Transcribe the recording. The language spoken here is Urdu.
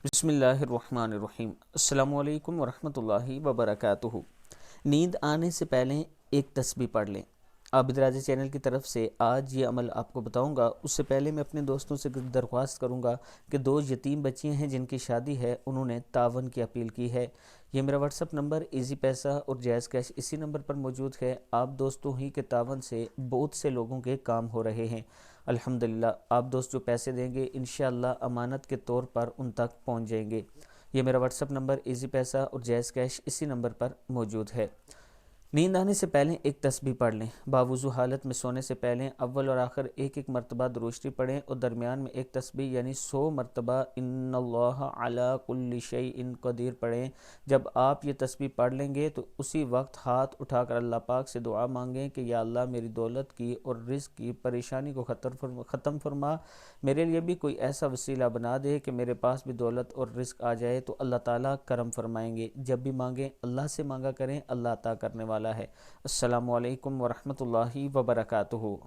بسم اللہ الرحمن الرحیم۔ السلام علیکم ورحمۃ اللہ وبرکاتہ۔ نیند آنے سے پہلے ایک تسبیح پڑھ لیں۔ عابد راضی چینل کی طرف سے آج یہ عمل آپ کو بتاؤں گا۔ اس سے پہلے میں اپنے دوستوں سے درخواست کروں گا کہ دو یتیم بچیاں ہیں جن کی شادی ہے، انہوں نے تعاون کی اپیل کی ہے۔ یہ میرا واٹس اپ نمبر ایزی پیسہ اور جائز کیش اسی نمبر پر موجود ہے۔ آپ دوستوں ہی کے تعاون سے بہت سے لوگوں کے کام ہو رہے ہیں الحمدللہ۔ آپ دوست جو پیسے دیں گے انشاءاللہ امانت کے طور پر ان تک پہنچ جائیں گے۔ یہ میرا واٹس اپ نمبر ایزی پیسہ اور جائز کیش اسی نمبر پر موجود ہے۔ نیند آنے سے پہلے ایک تسبیح پڑھ لیں۔ باوضو حالت میں سونے سے پہلے اول اور آخر ایک ایک مرتبہ درود شریف پڑھیں اور درمیان میں ایک تسبیح یعنی 100 مرتبہ ان اللہ علی کل شیء قدیر پڑھیں۔ جب آپ یہ تسبیح پڑھ لیں گے تو اسی وقت ہاتھ اٹھا کر اللہ پاک سے دعا مانگیں کہ یا اللہ میری دولت کی اور رزق کی پریشانی کو ختم فرما، میرے لیے بھی کوئی ایسا وسیلہ بنا دے کہ میرے پاس بھی دولت اور رزق آ جائے، تو اللہ تعالیٰ کرم فرمائیں گے۔ جب بھی مانگیں اللہ سے مانگا کریں، اللہ عطا کرنے والا ہے۔ السلام علیکم ورحمۃ اللہ وبرکاتہ۔